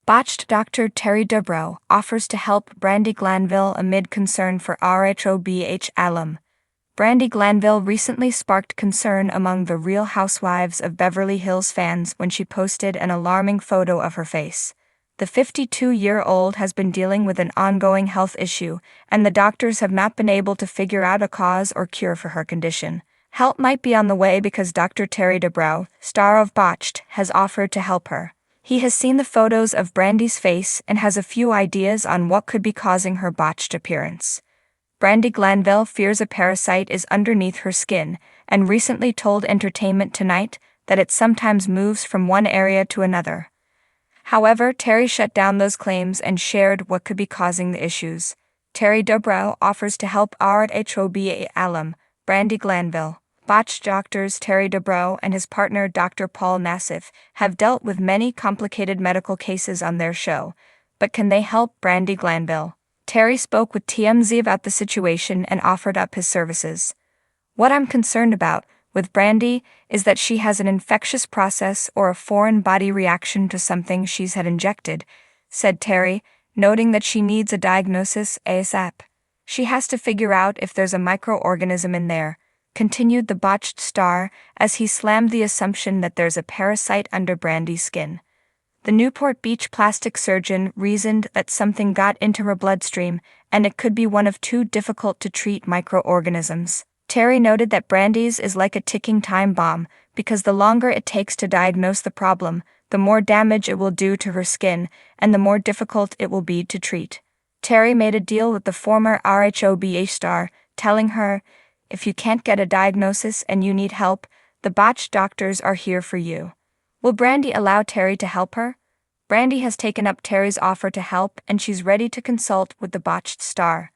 Botched Dr. Terry Dubrow offers to help Brandi Glanville amid concern for RHOBH alum. Brandi Glanville recently sparked concern among the Real Housewives of Beverly Hills fans when she posted an alarming photo of her face. The 52-year-old has been dealing with an ongoing health issue, and the doctors have not been able to figure out a cause or cure for her condition. Help might be on the way because Dr. Terry Dubrow, star of Botched, has offered to help her. He has seen the photos of Brandi's face and has a few ideas on what could be causing her botched appearance. Brandi Glanville fears a parasite is underneath her skin, and recently told Entertainment Tonight that it sometimes moves from one area to another. However, Terry shut down those claims and shared what could be causing the issues. Terry Dubrow offers to help RHOBH alum, Brandi Glanville. Botched doctors Terry Dubrow and his partner Dr. Paul Nassif have dealt with many complicated medical cases on their show, but can they help Brandi Glanville? Terry spoke with TMZ about the situation and offered up his services. "What I'm concerned about with Brandi is that she has an infectious process or a foreign body reaction to something she's had injected," said Terry, noting that she needs a diagnosis ASAP. "She has to figure out if there's a microorganism in there," continued the Botched star as he slammed the assumption that there's a parasite under Brandi's skin. The Newport Beach plastic surgeon reasoned that something got into her bloodstream and it could be one of two difficult-to-treat microorganisms. Terry noted that Brandi's is like a ticking time bomb because the longer it takes to diagnose the problem, the more damage it will do to her skin and the more difficult it will be to treat. Terry made a deal with the former RHOBH star, telling her, "If you can't get a diagnosis and you need help, the Botched doctors are here for you." Will Brandi allow Terry to help her? Brandi has taken up Terry's offer to help and she's ready to consult with the Botched star.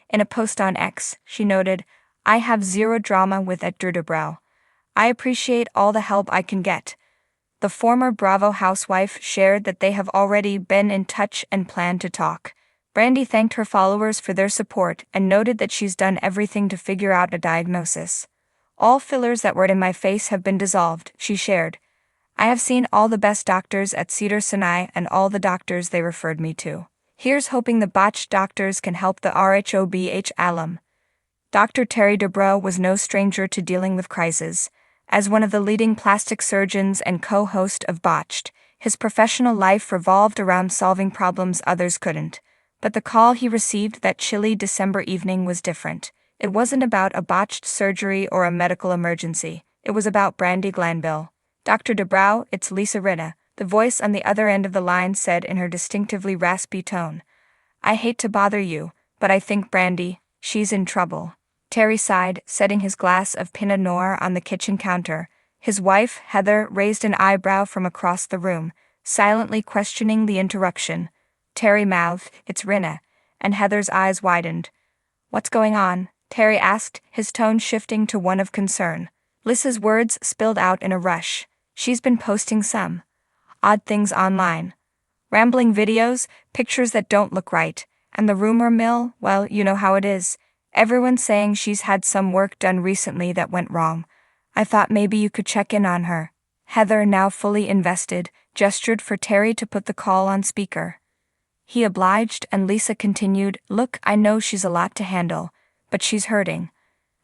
In a post on X, she noted, "I have zero drama with Dr. Dubrow. I appreciate all the help I can get." The former Bravo housewife shared that they have already been in touch and plan to talk. Brandi thanked her followers for their support and noted that she's done everything to figure out a diagnosis. "All fillers that were in my face have been dissolved," she shared. "I have seen all the best doctors at Cedars-Sinai and all the doctors they referred me to. Here's hoping the Botched doctors can help the RHOBH alum." Dr. Terry Dubrow was no stranger to dealing with crises. As one of the leading plastic surgeons and co-host of Botched, his professional life revolved around solving problems others couldn't. But the call he received that chilly December evening was different. It wasn't about a botched surgery or a medical emergency. It was about Brandi Glanville. "Dr. Dubrow, it's Lisa Rinna," the voice on the other end of the line said in her distinctively raspy tone. "I hate to bother you, but I think Brandi, she's in trouble." Terry sighed, setting his glass of Pinot Noir on the kitchen counter. His wife, Heather, raised an eyebrow from across the room, silently questioning the interruption. Terry mouthed, "It's Rinna," and Heather's eyes widened. "What's going on?" Terry asked, his tone shifting to one of concern. Lisa's words spilled out in a rush. "She's been posting some odd things online. Rambling videos, pictures that don't look right, and the rumor mill, well, you know how it is. Everyone's saying she's had some work done recently that went wrong. I thought maybe you could check in on her." Heather, now fully invested, gestured for Terry to put the call on speaker. He obliged, and Lisa continued, "Look, I know she's a lot to handle, but she's hurting.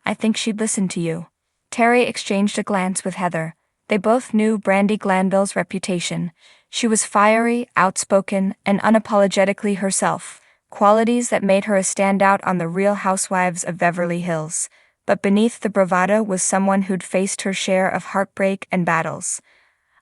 I think she'd listen to you." Terry exchanged a glance with Heather. They both knew Brandi Glanville's reputation. She was fiery, outspoken, and unapologetically herself, qualities that made her a standout on the Real Housewives of Beverly Hills. But beneath the bravado was someone who'd faced her share of heartbreak and battles.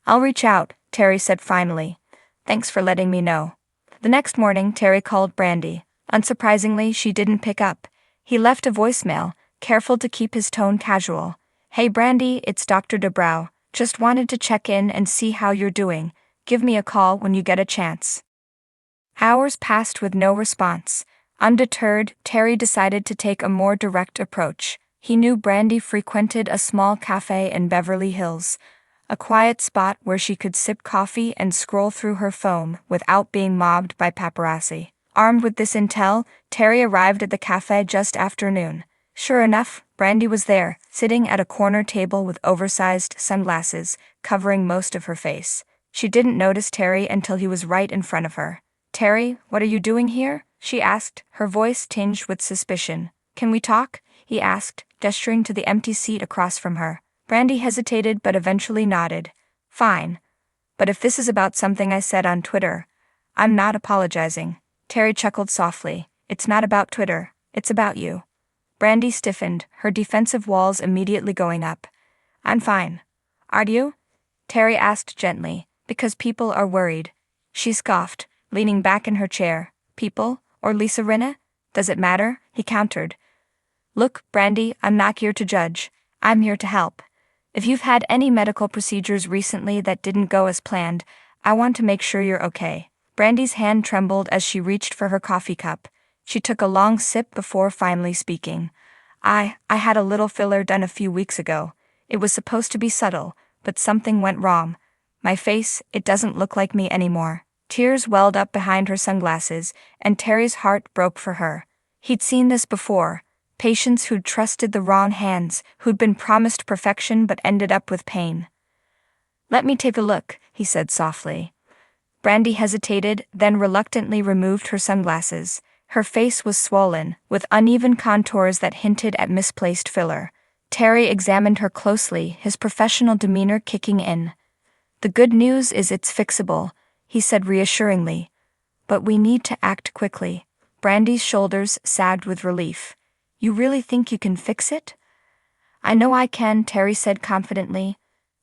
"I'll reach out," Terry said finally. "Thanks for letting me know." The next morning, Terry called Brandi. Unsurprisingly, she didn't pick up. He left a voicemail, careful to keep his tone casual. "Hey Brandi, it's Dr. Dubrow. Just wanted to check in and see how you're doing. Give me a call when you get a chance." Hours passed with no response. Undeterred, Terry decided to take a more direct approach. He knew Brandi frequented a small cafe in Beverly Hills, a quiet spot where she could sip coffee and scroll through her phone without being mobbed by paparazzi. Armed with this intel, Terry arrived at the cafe just after noon. Sure enough, Brandi was there, sitting at a corner table with oversized sunglasses, covering most of her face. She didn't notice Terry until he was right in front of her. "Terry, what are you doing here?" she asked, her voice tinged with suspicion. "Can we talk?" he asked, gesturing to the empty seat across from her. Brandi hesitated but eventually nodded. "Fine. But if this is about something I said on Twitter, I'm not apologizing." Terry chuckled softly. "It's not about Twitter, it's about you." Brandi stiffened, her defensive walls immediately going up. "I'm fine. Are you?" Terry asked gently. "Because people are worried." She scoffed, leaning back in her chair. "People? Or Lisa Rinna? Does it matter?" he countered. "Look, Brandi, I'm not here to judge. I'm here to help. If you've had any medical procedures recently that didn't go as planned, I want to make sure you're okay." Brandi's hand trembled as she reached for her coffee cup. She took a long sip before finally speaking. I had a little filler done a few weeks ago. It was supposed to be subtle, but something went wrong. My face, it doesn't look like me anymore." Tears welled up behind her sunglasses, and Terry's heart broke for her. He'd seen this before. Patients who'd trusted the wrong hands, who'd been promised perfection but ended up with pain. "Let me take a look," he said softly. Brandi hesitated, then reluctantly removed her sunglasses. Her face was swollen, with uneven contours that hinted at misplaced filler. Terry examined her closely, his professional demeanor kicking in. "The good news is it's fixable," he said reassuringly. "But we need to act quickly." Brandi's shoulders sagged with relief. "You really think you can fix it?" "I know I can," Terry said confidently.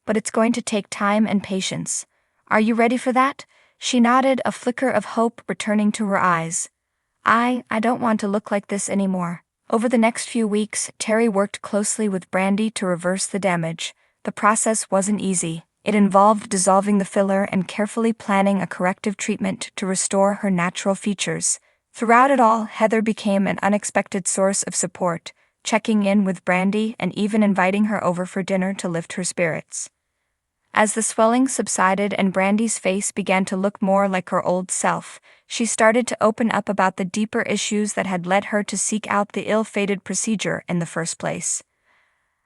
"But it's going to take time and patience. Are you ready for that?" She nodded, a flicker of hope returning to her eyes. I don't want to look like this anymore." Over the next few weeks, Terry worked closely with Brandi to reverse the damage. The process wasn't easy. It involved dissolving the filler and carefully planning a corrective treatment to restore her natural features. Throughout it all, Heather became an unexpected source of support, checking in with Brandi and even inviting her over for dinner to lift her spirits. As the swelling subsided and Brandi's face began to look more like her old self, she started to open up about the deeper issues that had led her to seek out the ill-fated procedure in the first place.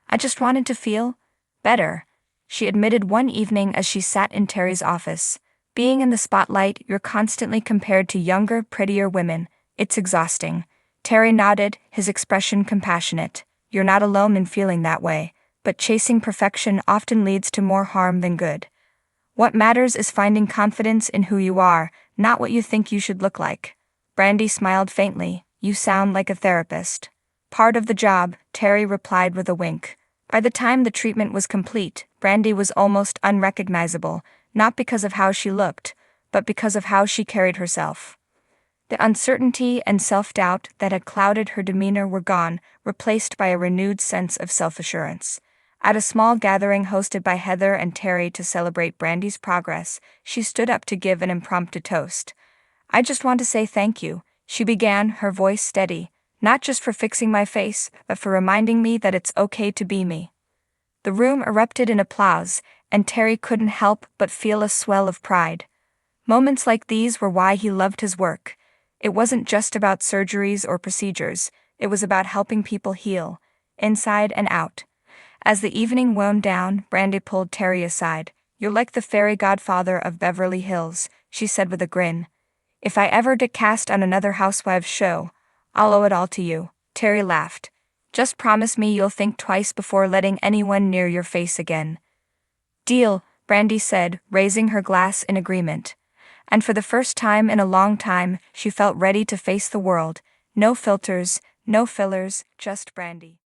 "I just wanted to feel better," she admitted one evening as she sat in Terry's office. "Being in the spotlight, you're constantly compared to younger, prettier women. It's exhausting." Terry nodded, his expression compassionate. "You're not alone in feeling that way, but chasing perfection often leads to more harm than good. What matters is finding confidence in who you are, not what you think you should look like." Brandi smiled faintly. "You sound like a therapist." "Part of the job," Terry replied with a wink. By the time the treatment was complete, Brandi was almost unrecognizable, not because of how she looked, but because of how she carried herself. The uncertainty and self-doubt that had clouded her demeanor were gone, replaced by a renewed sense of self-assurance. At a small gathering hosted by Heather and Terry to celebrate Brandi's progress, she stood up to give an impromptu toast. "I just want to say thank you," she began, her voice steady, "not just for fixing my face, but for reminding me that it's okay to be me." The room erupted in applause, and Terry couldn't help but feel a swell of pride. Moments like these were why he loved his work. It wasn't just about surgeries or procedures, it was about helping people heal, inside and out. As the evening wound down, Brandi pulled Terry aside. "You're like the fairy godfather of Beverly Hills," she said with a grin. "If I ever get cast on another Housewives show, I'll owe it all to you." Terry laughed. "Just promise me you'll think twice before letting anyone near your face again." "Deal," Brandi said, raising her glass in agreement. And for the first time in a long time, she felt ready to face the world. No filters, no fillers, just Brandi.